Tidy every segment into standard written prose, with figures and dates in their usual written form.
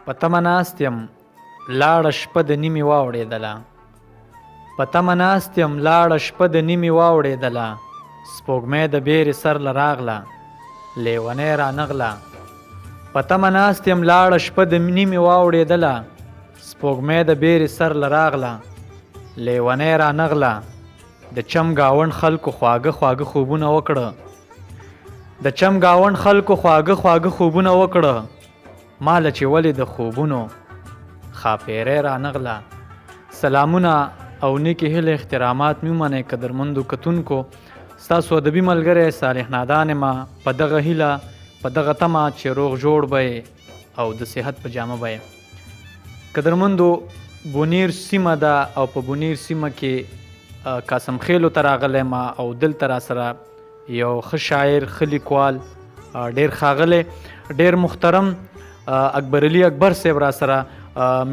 په تمه ناست یم لاړه شپه د نیمې واوړېدله په تمه ناست یم لاړه شپه د نیمې واوړېدله سپوږمۍ د بیرې سر له راغله لیونۍ رانغله په تمه ناست یم لاړه شپه د نیمې واوړېدله سپوږمۍ د بیرې سر له راغله لیونۍ رانغله د چم ګاونډ خلکو خواږه خواږه خوبونه وکړه د چم ګاونډ خلکو خواږه خواږه خوبونه وکړه ماله چې ولې د خوبونو خاپیرۍ رانغله. سلامونه او نیکې هیلې احترامات مې ومنئ قدرمندو کتونکو. ستاسو ادبي ملګری صالح نادان یم په دغه هیله په دغه تمه چې روغ جوړ به او د صحت په جامه به قدرمندو بونیر سیمه ده او په بونیر سیمه کې قاسم خیلو ته راغلی یم او دلته راسره یو ښه شاعر ښه لیکوال ډېر ښاغلی ډېر محترم اکبر علي اکبر صاحب راسره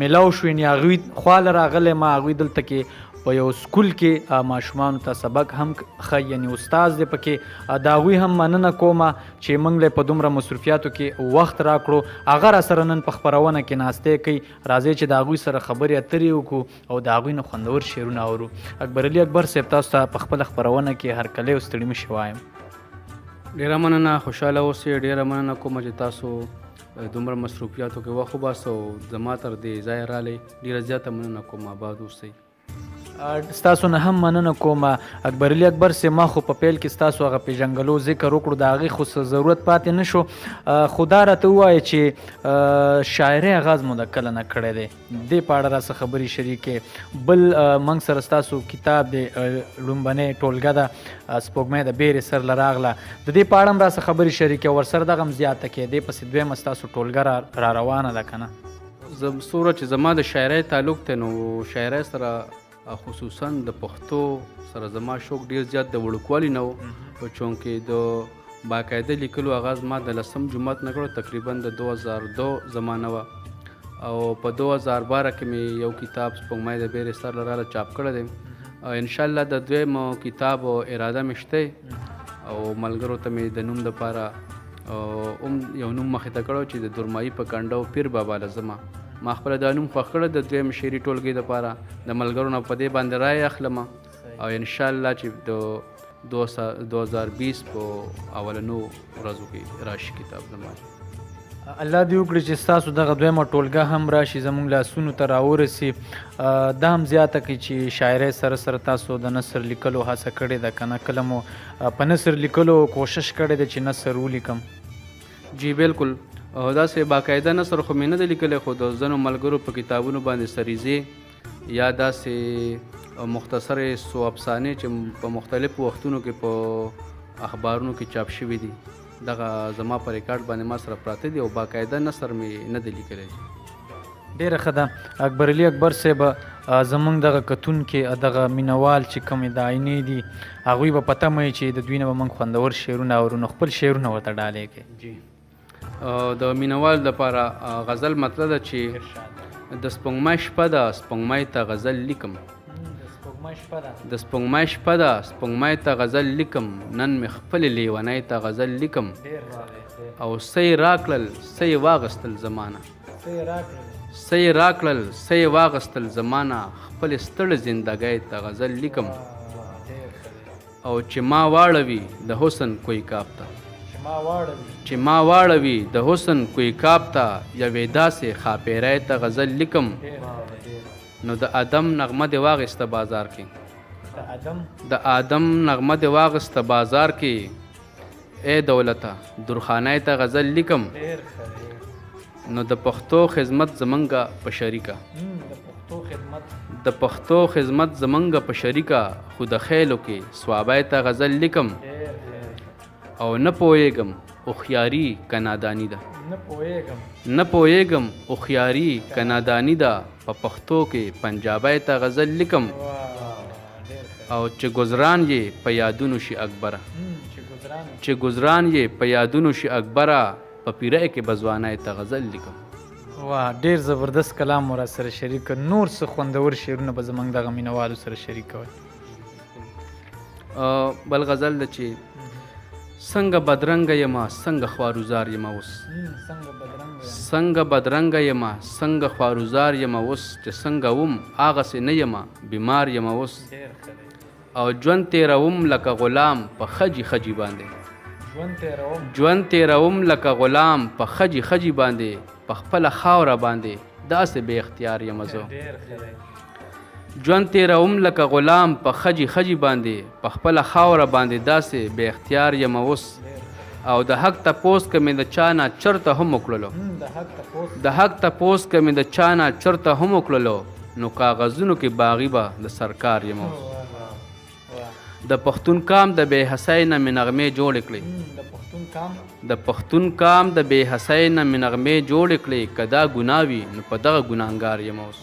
میلاو شو یعنې هغوی خواله راغلی یم هغوی دلته کې په یو سکول کې ماشومانو ته سبق هم ښه یعنې استاد دی پکې د هغوی هم مننه کومه چې موږ له په دومره مصروفیاتو کې وخت راکړو هغه راسره نن په خپرونه کې ناستې کوي راځئ چې د هغوی سره خبرې اترې وکړو او د هغوی نه خوندور شعرونه اورو. اکبر علي اکبر صاحب تاسو ته په خپله خپرونه کې هرکلی او ستړي مشي وایم. ډېره مننه خوشحاله اوسئ ډېره مننه کومه چې تاسو دومره مصروفیاتو کې وخت وباسو او زما تر دې ځایه رالی ډېره زیاته مننه کوم آباد اوسئ. ستاسو نه هم مننه کوم اکبر علي اکبر صاحب ما خو په پیل کې ستاسو هغه پیژنګلو ذکر وکړو د هغې خو څه ضرورت پاتې نه شو خو دا راته ووایه چې شاعرۍ آغاز مو د کله نه کړی دی دې په اړه راڅه خبرې شریکې بل موږ سره ستاسو کتاب دی لومبنۍ ټولګه ده سپوږمۍ د بیرې سر له راغله د دې په اړه هم راڅه خبرې شریکې ورسره دغه هم زیاته کې دې پسې دویمه ستاسو ټولګه را روانه ده که نه څومره چې زما د شاعرۍ تعلق دی نو شاعرۍ سره خصوصا د پښتو سره زما شوق ډیر زیات د وړوکوالي نه و په چونکې د باقاعده لیکلو آغاز ما د 10 جماعت نه کړو تقریبا د 2002 زمانه وه او په 2012 کې مې یو کتاب سپوږمۍ د بیرې سر له راغله چاپ کړی دی انشاءالله د دویم کتاب اراده مې شته او ملګرو ته مې د نوم دپاره یو نوم مخې ته کړی چې د درمایي په کنډو پیر بابا لزمه ما خپله دا نوم خوښ کړی د دویم شعري ټولګۍ دپاره د ملګرو نه په دې باندې رایې اخلم او انشاءالله چې د 2020 په اولنو ورځو کې راشي کتاب زما الله دې وکړي چې ستاسو دغه دویمه ټولګه هم راشي زموږ لاسونو ته راورسي دا هم زیاته کړي چې شاعرۍ سره سره تاسو د نثر لیکلو هڅه کړې ده که نه کله مو په نثر لیکلو کوشش کړی دی چې نثر ولیکم. جی بالکل داسې باقاعده نثر خو مې نه دی لیکلی خو د ځینو ملګرو په کتابونو باندې سریزې یا داسې مختصرې څو افسانې چې په مختلفو وختونو کې په اخبارونو کې چاپ شوي دي دغه زما په ریکارډ باندې ما سره پراته دي او باقاعده نثر مې نه دی لیکلی. ډېره ښه ده اکبر علي اکبر صاحب زموږ دغه کتونکي دغه مینوال چې کومې د آینې دي هغوی به په تمه وي چې د دوی نه به موږ خوندور شعرونه اورو نو خپل شعرونه ورته ډالۍ کړئ. جی د مینوال دپاره غزل مطلب ده چې د سپوږمۍ شپه ده سپوږمۍ ته غزل لیکم د سپوږمۍ شپه ده سپوږمۍ ته غزل لیکم نن مې خپلې لیونۍ ته غزل لیکم او څه یې راکړل څه یې واغستل زمانه څه یې راکړل څه یې واغستل زمانه خپلې ستړې زندګۍ ته غزل لیکم او چې ما واړوي د حسن کوی کاپ ته چې ما واړوي د حسن کوی کاپ ته یوې داسې خاپیرۍ ته غزل لیکم نو د ادم نغمه دې واغسته بازار کې د ادم نغمه دې واغسته بازار کې ای دولته درخانۍ ته غزل لیکم نو د پښتو خدمت زمونږه په شریکه د پښتو خدمت زمونږه په شریکه خو د خیلو کې صوابۍ ته غزل لیکم او نه پوهېږم هوښیاري که ناداني ده نه پوهېږم هوښیاري که ناداني ده په پښتو کې پنجابۍ ته غزل لیکم او چې ګزران یې په یادونو شي اکبره چې ګزران یې په یادونو شي اکبره په پیرۍ کې به ځوانۍ ته غزل لیکم. واه ډېر زبردست کلام مو را سره شریک کړ نور څه خوندور شعرونه به زموږ دغه مینوالو سره شریک کوئ. بل غزل ده چې څنګه بدرنګه یمه څنګه خوارزار یمه اوس څنګه بدرنګه یمه څنګه خوارزار یمه اوس چې څنګه وم هغسې نه یمه بیمار یمه اوس او ژوند تیروم لکه غلام په خجي خجي باندې ژوند تیروم لکه غلام په خجي خجي باندې په خپله خاوره باندې داسې بې اختیار یم زه ژوند تیروم لکه غلام په خجي خجي باندې په خپله خاوره باندې داسې بې اختیار یم اوس او د حق تپوس که مې د چا نه چرته هم وکړلو د حق تپوس که مې د چا نه چرته هم وکړلو نو کاغذونو کې باغي به د سرکار یم اوس د پښتون کام د بې حسۍ نه مې نغمې جوړې کړې د پښتون کام د بې حسۍ نه مې نغمې جوړې کړې که دا ګناه وي نو په دغه ګناهګار یم اوس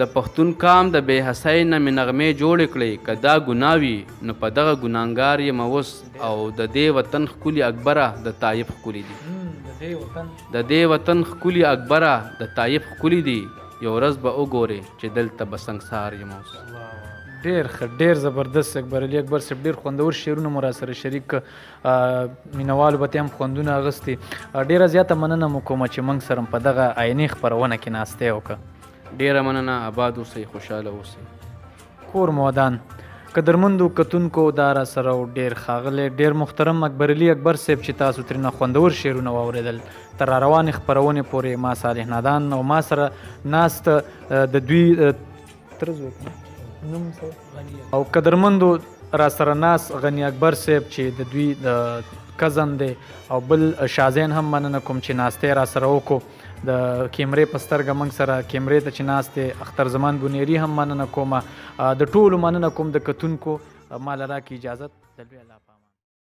د پښتون کام د بې حسۍ نه مې نغمې جوړې کړې که دا ګناه وي نو په دغه ګناهګار یم اوس او د دې وطن ښکلي اکبره د طایف ښکلي دي د دې وطن ښکلي اکبره د طایف ښکلي دي یو ورځ به وګورې چې دلته به سنګسار یم اوس ډېر ښه ډېر زبردست اکبر علي اکبر صاحب ډېر خوندور شعرونه مو راسره شریک مینوالو به هم خوندونه اغوستي ډېره زیاته مننه مو کومه چې موږ سره په دغه عیني خپرونه کې ناستی وکړه ډېره مننه آباد اوسئ خوشحاله اوسئ کور مو ودان قدرمندو کتونکو دا راسره ډېر ښاغلی ډېر محترم اکبر علي اکبر صاحب چې تاسو ترېنه خوندور شعرونه واورېدل تر راروانې خپرونې پورې ما صالح نادان او ما سره ناست د دوی او قدرمندو را سره ناس غنی اکبر صاحب چې د دوی د کزن دی او بل شازین هم مننه کوم چې ناستی را سره وکړو د کیمرې په سترګه موږ سره کیمرې ته چې ناست دی اختر زمان بنیري هم مننه کومه د ټولو مننه کوم د کتونکو ما له راکړي اجازت د لوی الله